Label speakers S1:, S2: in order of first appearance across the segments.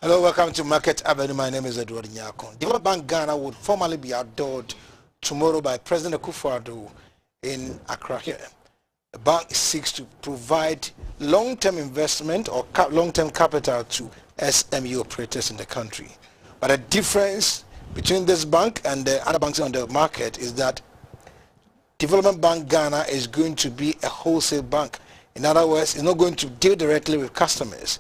S1: Hello, welcome to Market Avenue. My name is Edward Nyakon. Development Bank Ghana would formally be adored tomorrow by President Akufo-Addo in Accra here. The bank seeks to provide long-term investment or long-term capital to SME operators in the country. But the difference between this bank and the other banks on the market is that Development Bank Ghana is going to be a wholesale bank. In other words, it's not going to deal directly with customers.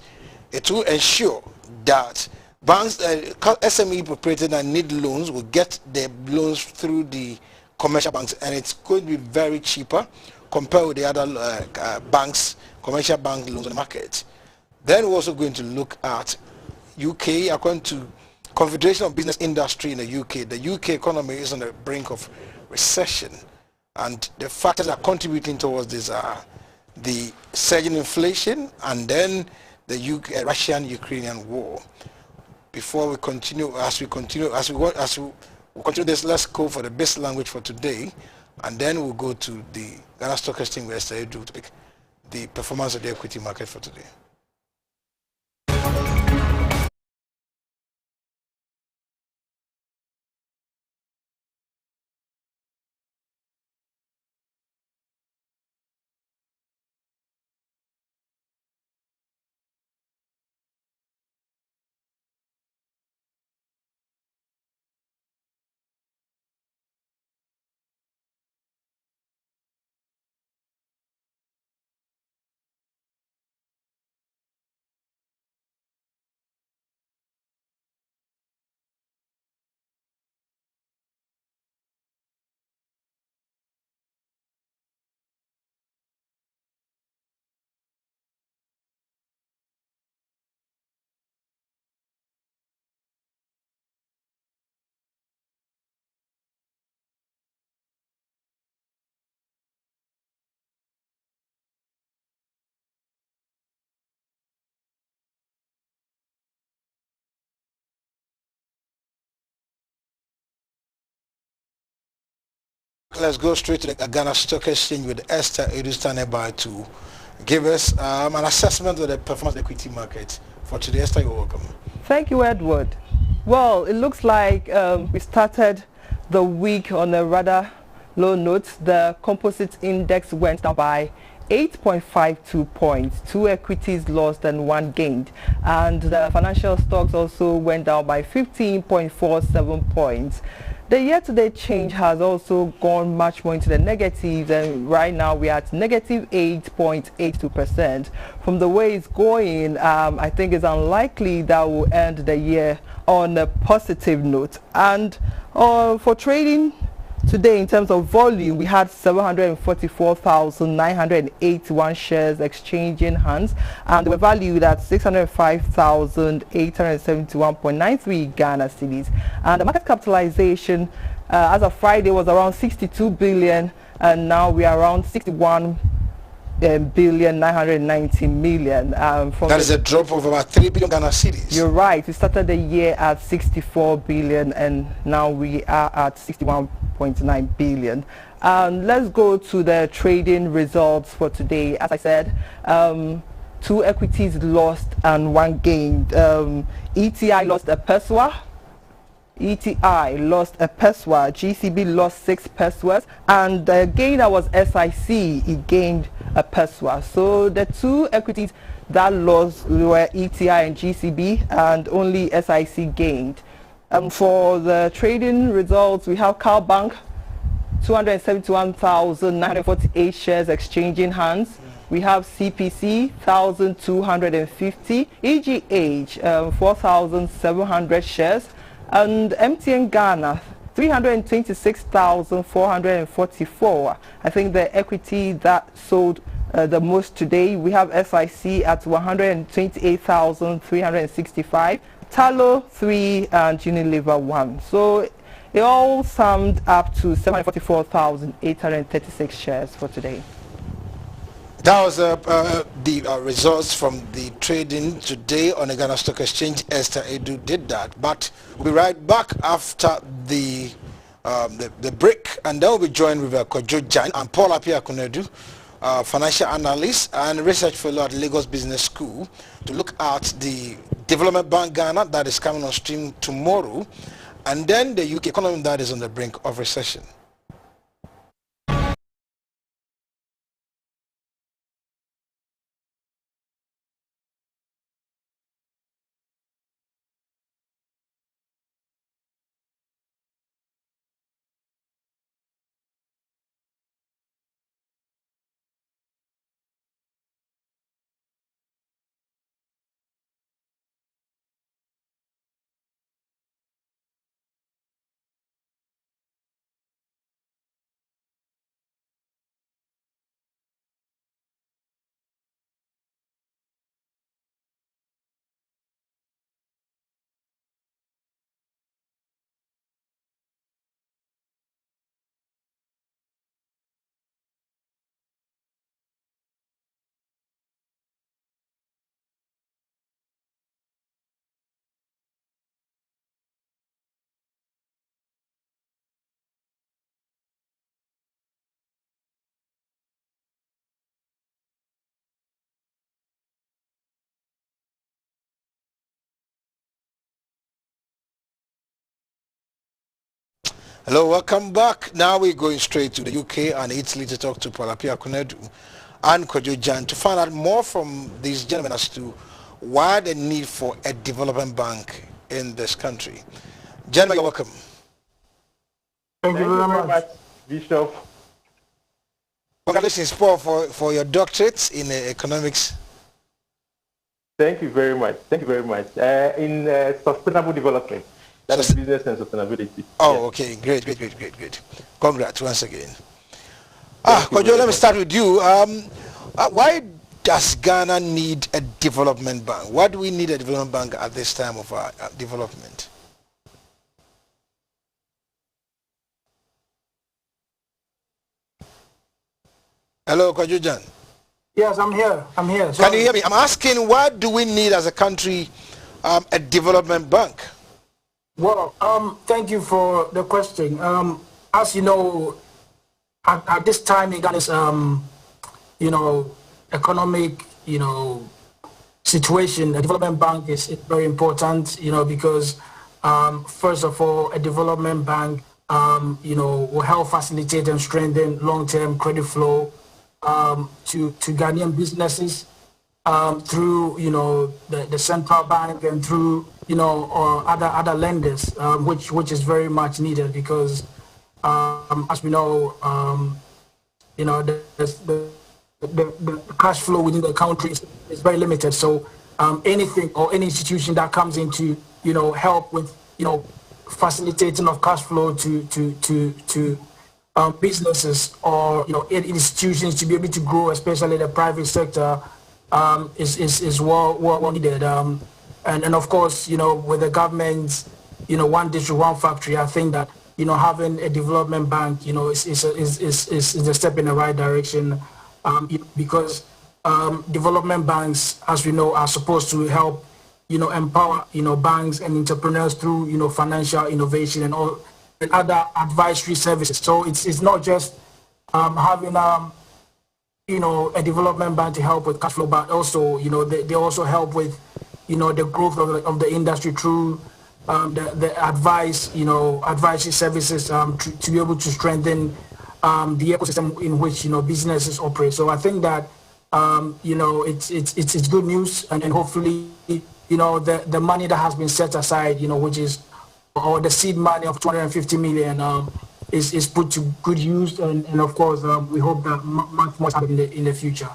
S1: It will ensure that banks, SME operators that need loans will get their loans through the commercial banks, and it's going to be very cheaper compared with the other banks, commercial bank loans on the market. Then we're also going to look at UK. According to Confederation of Business Industry in the UK economy is on the brink of recession, and the factors that are contributing towards this are the surging inflation and then the Russian-Ukrainian war. Before we continue, as we continue this, let's go for the best language for today, and then we'll go to the Ghana Stock Exchange where Esther Edu to pick the performance of the equity market for today. Let's go straight to the Ghana Stock Exchange with Esther Edu standing by to give us an assessment of the performance of the equity market for today. Esther, you're welcome.
S2: Thank you, Edward. Well, it looks like we started the week on a rather low note. The composite index went down by 8.52 points, 2 equities lost and 1 gained, and the financial stocks also went down by 15.47 points. The year-to-date change has also gone much more into the negatives, and right now we are at negative 8.82%. From the way it's going, I think it's unlikely that we'll end the year on a positive note. And for trading today, in terms of volume, we had 744,981 shares exchanging hands, and they were valued at 605,871.93 Ghana cedis. And the market capitalization as of Friday was around 62 billion, and now we are around 61 billion 990 million.
S1: That is a drop of about 3 billion Ghana cedis.
S2: You're right. We started the year at 64 billion, and now we are at 61.9 billion. Let's go to the trading results for today. As I said, 2 equities lost and 1 gained. ETI lost a Peswa. GCB lost 6 Peswas, and the gainer was SIC. It gained a Peswa. So the 2 equities that lost were ETI and GCB, and only SIC gained. For the trading results, we have Cal Bank, 271,948 shares exchanging hands. We have CPC, 1,250, EGH, 4,700 shares, and MTN Ghana, 326,444. I think the equity that sold the most today, we have SIC at 128,365, Talo 3, and Unilever 1. So it all summed up to 744,836 shares for today.
S1: That was the results from the trading today on the Ghana Stock Exchange. Esther Edu did that, but we'll be right back after the break, and then we'll be joined with Kojo Jan and Paul Apia Kunedu, financial analyst and research fellow at Lagos Business School, to look at the Development Bank Ghana that is coming on stream tomorrow, and then the UK economy that is on the brink of recession. Hello, welcome back. Now we're going straight to the UK and Italy to talk to Palapia Kunedu and Kojo Jan to find out more from these gentlemen as to why the need for a development bank in this country. Gentlemen, you're welcome.
S3: Thank you very much, Bishop.
S1: Congratulations, Paul, for your doctorate in economics.
S3: Thank you very much. Thank you very much. In sustainable development. That is business and sustainability.
S1: Oh, yes. Okay. Great. Congrats once again. Kojo, let me start with you. Why does Ghana need a development bank? Why do we need a development bank at this time of our development? Hello, Kojo Jan.
S4: Yes, I'm here.
S1: Can you hear me? I'm asking, why do we need as a country a development bank?
S4: Well, thank you for the question. As you know, at this time in Ghana's, economic, situation, a development bank is very important, because, first of all, a development bank, will help facilitate and strengthen long-term credit flow to Ghanaian businesses through, the central bank and through, or other lenders, which is very much needed because, as we know, the cash flow within the country is very limited. So anything or any institution that comes in to, help with, facilitating of cash flow to businesses or, institutions to be able to grow, especially the private sector, is well needed. And of course, with the government's, one district, one factory, I think that, having a development bank, is a step in the right direction, because development banks, as we know, are supposed to help, empower, banks and entrepreneurs through, financial innovation and all and other advisory services. So it's not just having a development bank to help with cash flow, but also, they also help with, the growth of the industry through the advice, advisory services to be able to strengthen the ecosystem in which, businesses operate. So I think that, it's good news, and hopefully, the money that has been set aside, which is, or the seed money of 250 million is put to good use, and of course, we hope that much more happen in the future.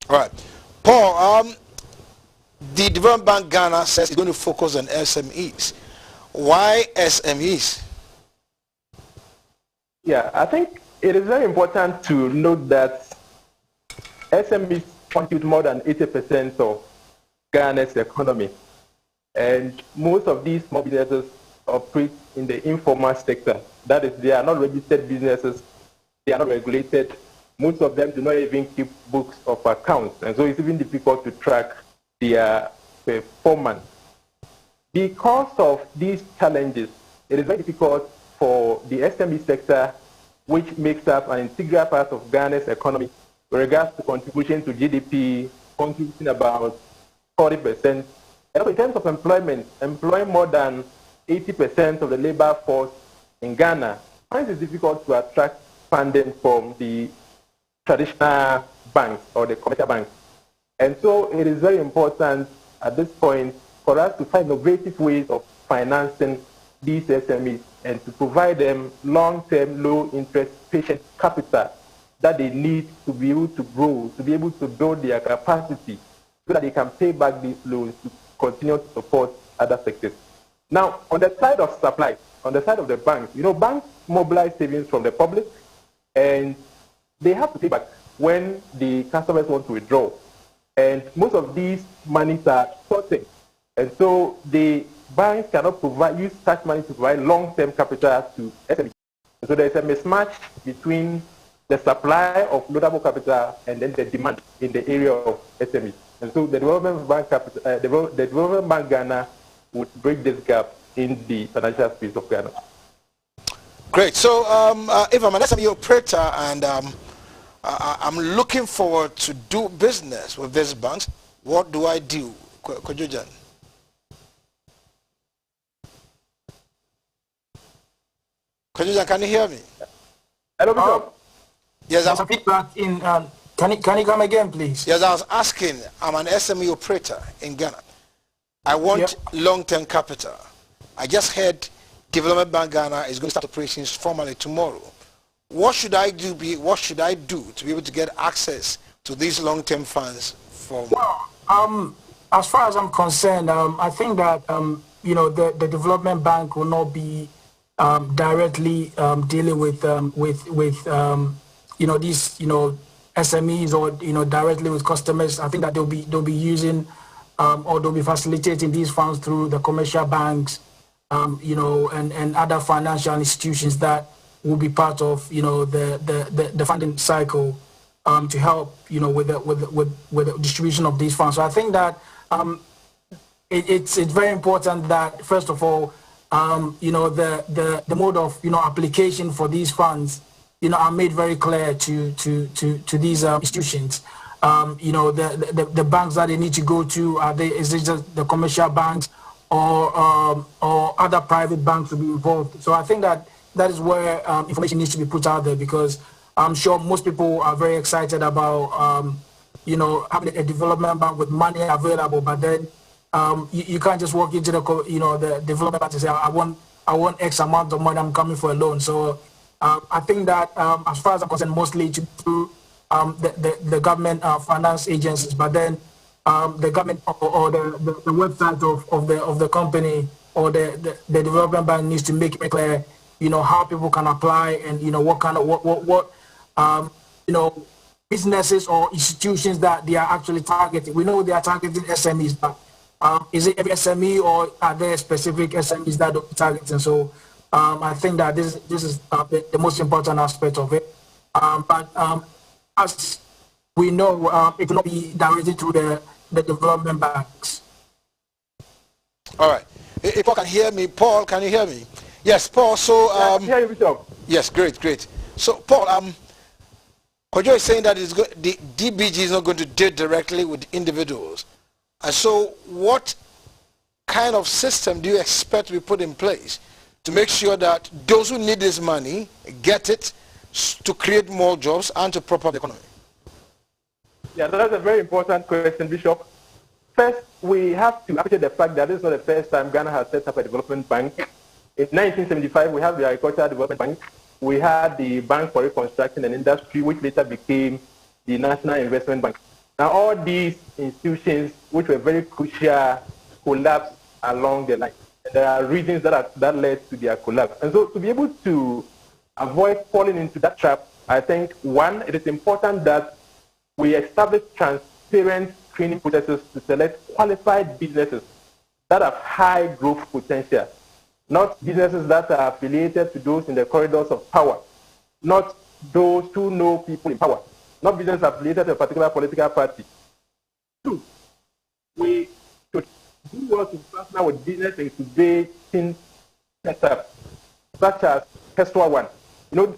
S1: All right. Paul, the Development Bank Ghana says it's going to focus on SMEs. Why SMEs?
S3: Yeah, I think it is very important to note that SMEs contribute more than 80% of Ghana's economy. And most of these small businesses operate in the informal sector. That is, they are not registered businesses, they are not regulated. Most of them do not even keep books of accounts, and so it's even difficult to track their performance. Because of these challenges, it is very difficult for the SME sector, which makes up an integral part of Ghana's economy, with regards to contribution to GDP, contributing about 40%, And in terms of employment, employing more than 80% of the labor force in Ghana, it is difficult to attract funding from the traditional banks or the commercial banks. And so it is very important at this point for us to find innovative ways of financing these SMEs and to provide them long-term, low-interest patient capital that they need to be able to grow, to be able to build their capacity so that they can pay back these loans to continue to support other sectors. Now, on the side of supply, on the side of the banks, banks mobilize savings from the public and they have to pay back when the customers want to withdraw. And most of these monies are short-term. And so the banks cannot use such money to provide long-term capital to SMEs. So there's a mismatch between the supply of loadable capital and then the demand in the area of SMEs. And so the Development Bank, the Development Bank Ghana would break this gap in the financial space of Ghana.
S1: Great. So if I'm an SME operator and I'm looking forward to do business with this bank, what do I do? Kojojan. Kojojan, can you hear me?
S3: Hello, Bishop.
S1: Yes,
S4: There's a feedback in. Can you come again, please?
S1: Yes, I was asking. I'm an SME operator in Ghana. I want long-term capital. I just heard Development Bank Ghana is going to start operations formally tomorrow. What should I do? What should I do to be able to get access to these long-term funds?
S4: Well, as far as I'm concerned, I think that the Development Bank will not be directly dealing with these SMEs or directly with customers. I think that they'll be using or they'll be facilitating these funds through the commercial banks, and other financial institutions that will be part of the funding cycle to help with the distribution of these funds. So I think that it's very important that first of all the mode of application for these funds are made very clear to these institutions. The banks that they need to go to, is it just the commercial banks or other private banks to be involved? So I think that is where information needs to be put out there, because I'm sure most people are very excited about having a development bank with money available, but then you can't just walk into the development bank and say, I want X amount of money, I'm coming for a loan. So I think that as far as I'm concerned, mostly to the government finance agencies, but then the government or the website of the company or the development bank needs to make it clear, how people can apply and what kind of what businesses or institutions that they are actually targeting. We know they are targeting SMEs, but is it every SME or are there specific SMEs that they're targeting? So I think that this is the most important aspect of it. But as we know, it will not be directed through the development banks.
S1: All right. If Paul can hear me, Paul, can you hear me? Yes, Paul. So
S3: I can hear you, Bishop.
S1: yes, great. So Paul, Kojo is saying that the DBG is not going to deal directly with individuals. And so what kind of system do you expect to be put in place to make sure that those who need this money get it, to create more jobs and to prop up the economy?
S3: Yeah, that's a very important question, Bishop. First, we have to appreciate the fact that this is not the first time Ghana has set up a development bank. In 1975, we have the Agricultural Development Bank. We had the Bank for Reconstruction and Industry, which later became the National Investment Bank. Now, all these institutions, which were very crucial, collapsed along the line. And there are reasons that led to their collapse. And so to be able to avoid falling into that trap, I think, one, it is important that we establish transparent screening processes to select qualified businesses that have high growth potential, not businesses that are affiliated to those in the corridors of power, not those who know people in power, not businesses affiliated to a particular political party. Two, we should do well to partner with business incubating setups, such as Pestua One.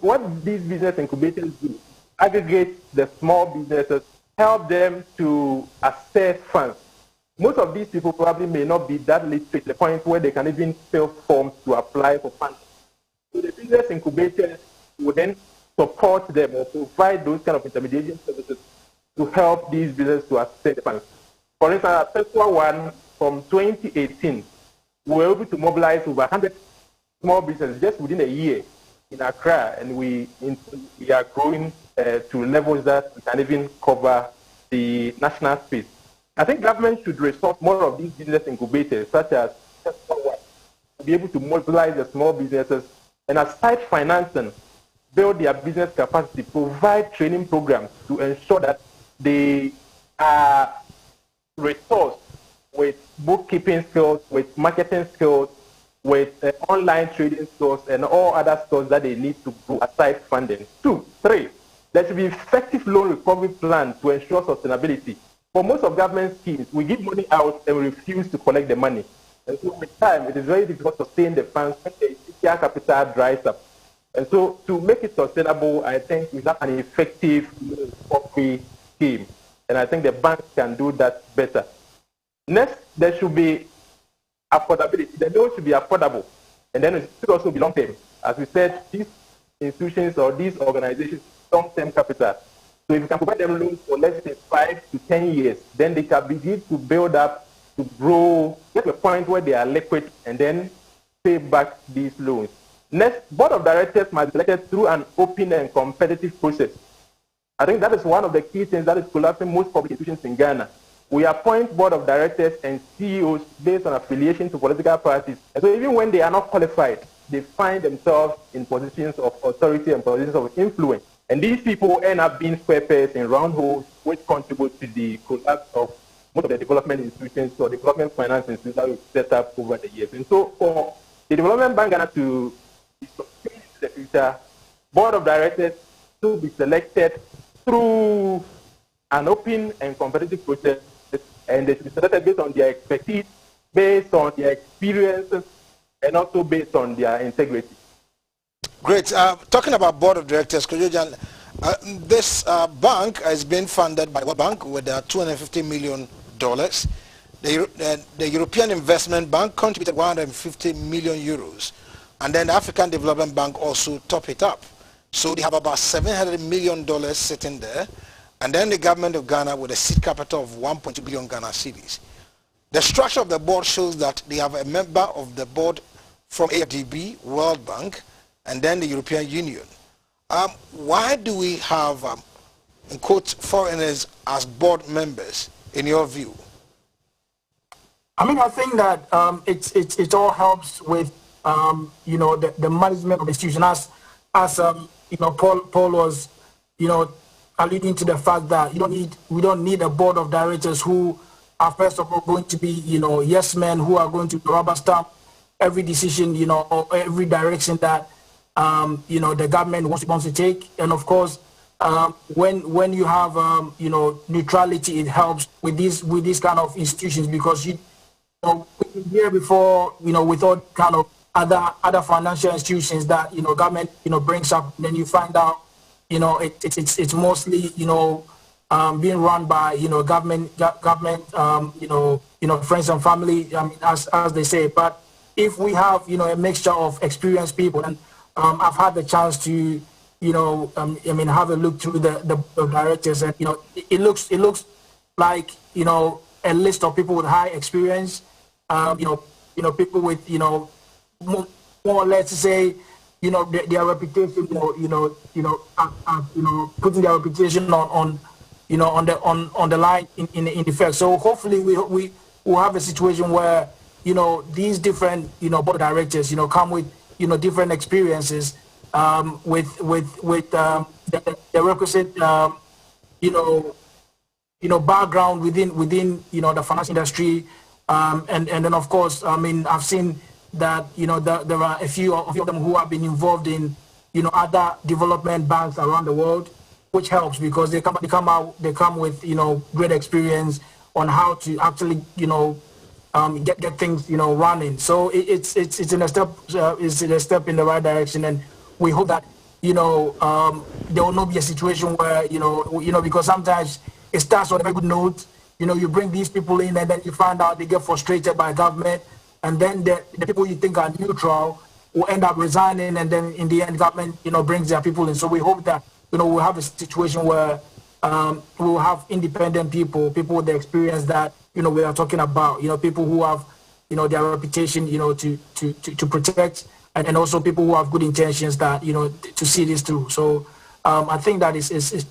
S3: What these business incubators do, aggregate the small businesses, help them to access funds, most of these people probably may not be that literate to the point where they can even fill forms to apply for funding. So the business incubators will then support them or provide those kind of intermediation services to help these businesses to access the funds. For instance, at Pesqua One, from 2018, we were able to mobilize over 100 small businesses just within a year in Accra, and we are growing to levels that we can even cover the national space. I think government should resource more of these business incubators, such as Pesqua One, to be able to mobilize the small businesses and, aside financing, build their business capacity, provide training programs to ensure that they are resourced with bookkeeping skills, with marketing skills, with online trading skills, and all other skills that they need to grow aside funding. 2, 3, there should be effective loan recovery plan to ensure sustainability. For most of government schemes, we give money out and we refuse to collect the money. And so with time, it is very difficult to sustain the funds when the initial capital dries up. And so to make it sustainable, I think we have an effective recovery scheme. And I think the banks can do that better. Next, there should be affordability. The loan should be affordable. And then it should also be long-term. As we said, these institutions or these organizations, long-term capital. So if you can provide them loans for, let's say, 5 to 10 years, then they can begin to build up, to grow, get to a point where they are liquid, and then pay back these loans. Next, board of directors must be elected through an open and competitive process. I think that is one of the key things that is collapsing most public institutions in Ghana. We appoint board of directors and CEOs based on affiliation to political parties. And so even when they are not qualified, they find themselves in positions of authority and positions of influence. And these people end up being square pegs in round holes, which contribute to the collapse of most of the development institutions or development finance institutions that we've set up over the years. And so for the Development Bank Ghana to be sustained in the future, board of directors to be selected through an open and competitive process, and they should be selected based on their expertise, based on their experiences, and also based on their integrity.
S1: Great. Talking about board of directors, this bank has been funded by the World Bank with $250 million. The European Investment Bank contributed 150 million euros, and then the African Development Bank also topped it up. So they have about $700 million sitting there, and then the government of Ghana with a seed capital of 1.2 billion Ghana cedis. The structure of the board shows that they have a member of the board from AFDB, World Bank, and then the European Union. Why do we have, in quotes, foreigners as board members, in your view?
S4: I mean, I think that it all helps with you know, the management of the institution. As you know, Paul was, you know, alluding to the fact that we don't need a board of directors who are first of all going to be, you know, yes men who are going to rubber stamp every decision, you know, or every direction that you know, the government wants to take. And of course, when you have you know, neutrality, it helps with these kind of institutions, because you know, here before, you know, with all kind of other financial institutions that, you know, government, you know, brings up, and then you find out, you know, it's mostly, you know, being run by, you know, government you know, friends and family, I mean, as they say. But if we have, you know, a mixture of experienced people, and I've had the chance to, you know, I mean, have a look through the directors, and, you know, it looks like, you know, a list of people with high experience, you know, people with, you know, more or less to say, you know, their reputation, you know, putting their reputation on you know, on the line in effect. So hopefully we will have a situation where, you know, these different, you know, board of directors, you know, come with, you know, different experiences, with the requisite, you know, background within you know, the finance industry, and then of course, I mean, I've seen that, you know, there are a few of them who have been involved in, you know, other development banks around the world, which helps because they come with, you know, great experience on how to actually, you know, get things, you know, running. So it's in a step in the right direction, and we hope that, you know, there will not be a situation where, you know, because sometimes it starts on a very good note, you bring these people in and then you find out they get frustrated by government, and then the people you think are neutral will end up resigning, and then in the end, government, brings their people in. So we hope that, we'll have a situation where we'll have independent people with the experience that, we are talking about, people who have, their reputation, to protect, and also people who have good intentions that, to see this through. So I think that is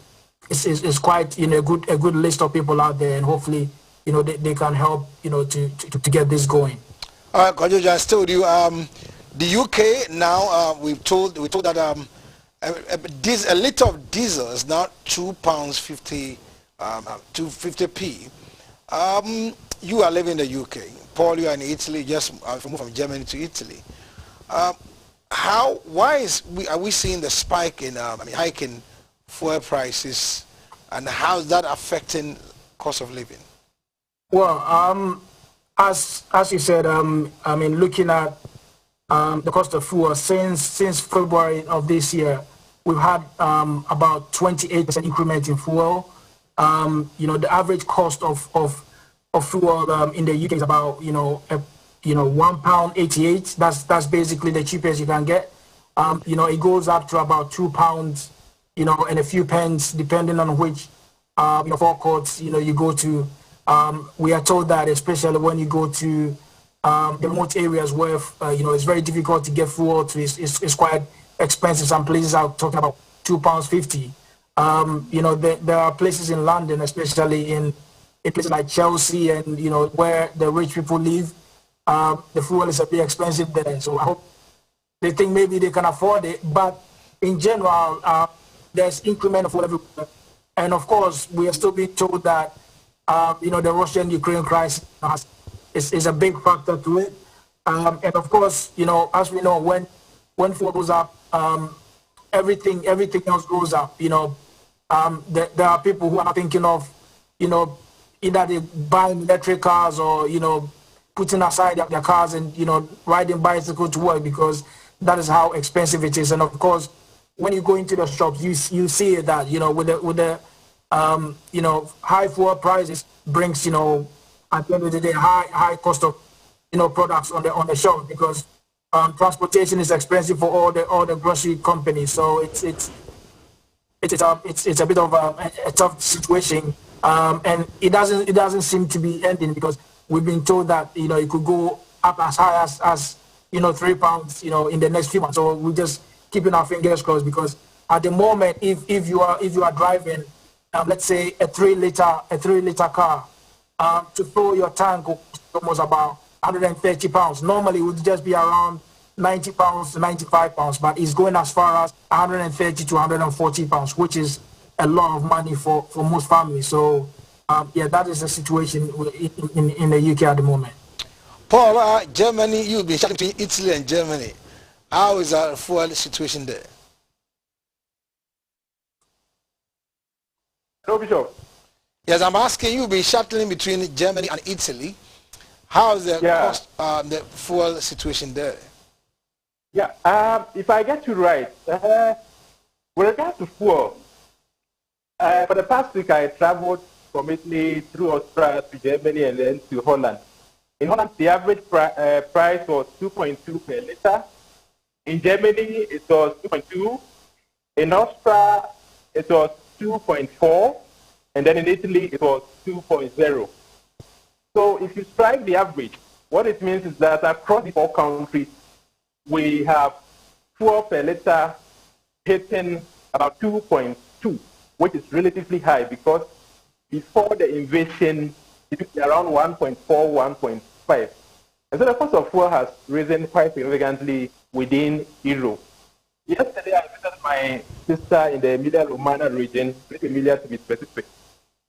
S4: quite, a good list of people out there, and hopefully, they can help, to get this going.
S1: All right, Kojo, I told you, the UK now, we told that a liter of diesel is now £2.50, 250p. You are living in the UK. Paul, you are in Italy, just moved from Germany to Italy. Why are we seeing the spike in, hike in fuel prices, and how is that affecting cost of living?
S4: Well, as you said, looking at the cost of fuel since February of this year, we've had about 28% increment in fuel. The average cost of fuel in the UK is about £1.88. That's basically the cheapest you can get. It goes up to about £2, and a few pence depending on which forecourts you go to. We are told that especially when you go to the remote areas where it's very difficult to get fuel to, it's quite expensive. Some places are talking about £2.50. There are places in London, especially in places like Chelsea, and where the rich people live, the fuel is a bit expensive there. So I hope they think maybe they can afford it, but in general, there's increment of fuel everywhere. And of course, we are still being told that the Russian-Ukraine crisis is a big factor to it. And of course, as we know, when fuel goes up, everything else goes up. There are people who are thinking of, either they buying electric cars or, putting aside their cars and, riding bicycle to work, because that is how expensive it is. And of course, when you go into the shops, you see that, with the high fuel prices brings, at the end of the day, high cost of, products on the shelf, because transportation is expensive for all the grocery companies. So it's a bit of a tough situation, and it doesn't seem to be ending, because we've been told that it could go up as high as £3 in the next few months. So we're just keeping our fingers crossed, because at the moment, if you are driving, let's say a 3-liter car, to fill your tank almost about £130. Normally it would just be around £90 to £95, but it's going as far as £130 to £140, which is a lot of money for most families. So that is the situation in the UK at the moment.
S1: Paul, Germany, you've been chatting between Italy and Germany. How is our fuel situation there?
S3: Hello, Bishop.
S1: Yes, I'm asking you, been shuttling between Germany and Italy. How is the cost, the fuel situation there?
S3: Yeah, if I get you right, with regard to fuel, for the past week I traveled from Italy through Austria to Germany and then to Holland. In Holland, the average price was 2.2 per liter. In Germany, it was 2.2. In Austria, it was 2.4. And then in Italy, it was 2.0. So if you strike the average, what it means is that across the 4 countries, we have fuel per liter hitting about 2.2, which is relatively high, because before the invasion, it was around 1.4, 1.5. And so the cost of fuel has risen quite significantly within Europe. Yesterday, I visited my sister in the Emilia-Romagna region, Emilia to be specific.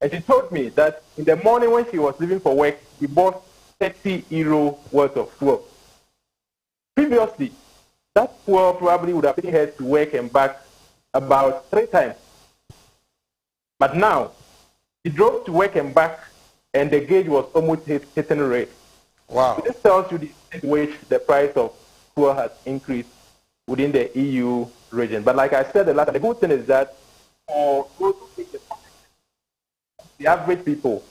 S3: And she told me that in the morning when she was leaving for work, she bought €30 worth of fuel. Previously, that fuel probably would have taken her to work and back about 3 times. But now, she drove to work and back, and the gauge was almost hitting red.
S1: Wow.
S3: So this tells you the extent to which the price of fuel has increased within the EU region. But like I said, the good thing is that for those who take the average people,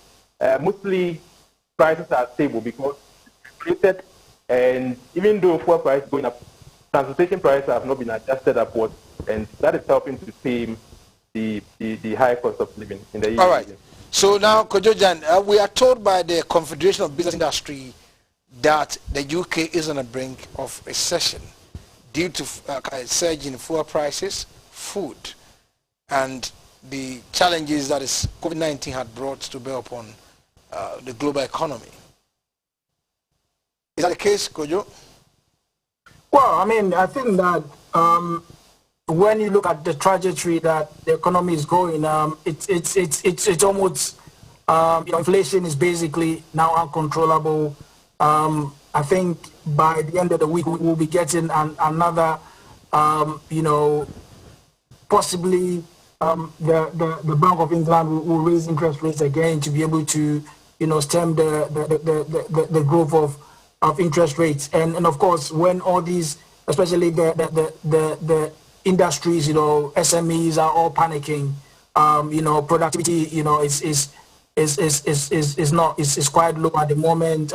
S3: mostly prices are stable because created, and even though fuel prices going up, transportation prices have not been adjusted upwards, and that is helping to tame the high cost of living in the EU.
S1: All right. So now, Kojojan, we are told by the Confederation of Business Industry that the UK is on the brink of recession due to a surge in fuel prices, food, and the challenges that is COVID-19 had brought to bear upon the global economy. Is that the case, Kojo?
S4: Well, I mean, I think that when you look at the trajectory that the economy is going, it's almost inflation is basically now uncontrollable. I think by the end of the week we'll be getting another, possibly the Bank of England will raise interest rates again to be able to stem the growth of interest rates, and of course when all these, especially the industries, SMEs are all panicking, productivity is quite low at the moment.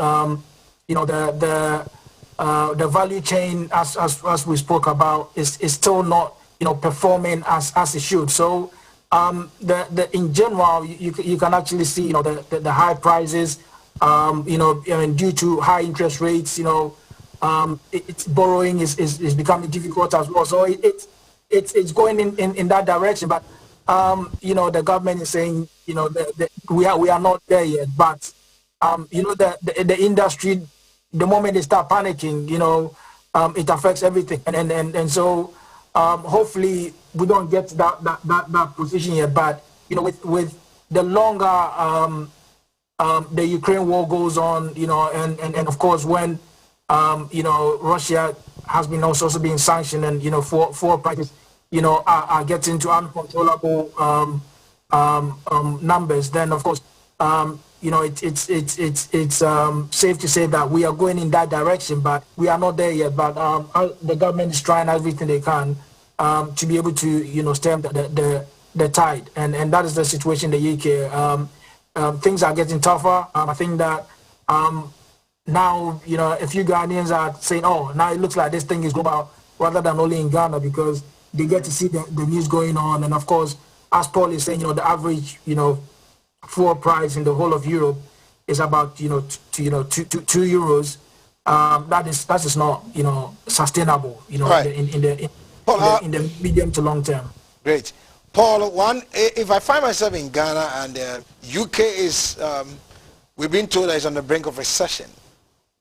S4: The value chain, as we spoke about, is still not performing as it should. So in general you can actually see the high prices, due to high interest rates, it's borrowing is becoming difficult as well. So it's going in that direction. But the government is saying we are not there yet. But the industry, the moment they start panicking, it affects everything. And so hopefully we don't get that position yet. But with the longer the Ukraine war goes on, and of course when Russia has been also being sanctioned, and for prices are getting to uncontrollable numbers, then of course it's safe to say that we are going in that direction, but we are not there yet. But the government is trying everything they can to be able to stem the tide, and that is the situation in the UK. Things are getting tougher. I think that now a few Ghanaians are saying, oh, now it looks like this thing is global rather than only in Ghana, because they get to see the news going on. And of course, as Paul is saying, the average fuel price in the whole of Europe is about 2 euros. That is not sustainable
S1: Right.
S4: in the medium to long term.
S1: Great. Paul, if I find myself in Ghana and UK is, we've been told that it's on the brink of recession,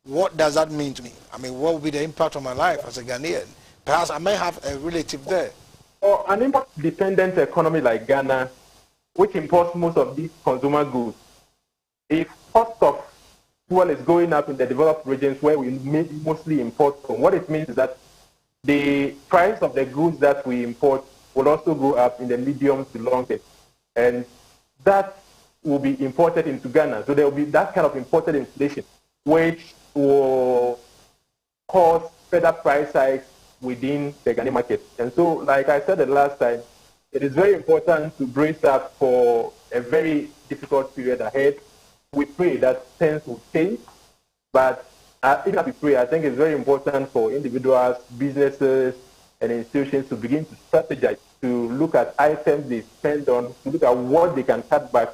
S1: what does that mean to me? I mean, what will be the impact on my life as a Ghanaian? Perhaps I may have a relative there.
S3: Or an import-dependent economy like Ghana, which imports most of these consumer goods, if cost of fuel is going up in the developed regions where we mostly import from, what it means is that the price of the goods that we import will also go up in the medium to long term, and that will be imported into Ghana. So there will be that kind of imported inflation, which will cause further price hikes within the Ghanaian market. And so, like I said the last time, it is very important to brace up for a very difficult period ahead. We pray that things will change, but even as we pray, I think it's very important for individuals, businesses, and institutions to begin to strategize, to look at items they spend on, to look at what they can cut back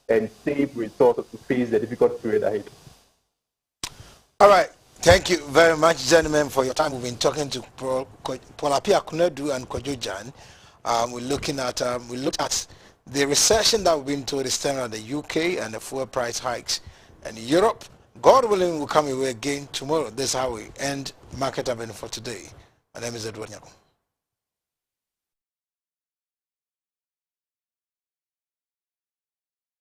S3: and save resources to face the difficult period ahead.
S1: All right. Thank you very much, gentlemen, for your time. We've been talking to Polapia Kunedu and Kojo Jan. We looked at the recession that we've been told is stemming at the UK and the fuel price hikes in Europe. God willing, we'll come away again tomorrow. This is how we end Market Avenue for today. My name is Edward Nyako.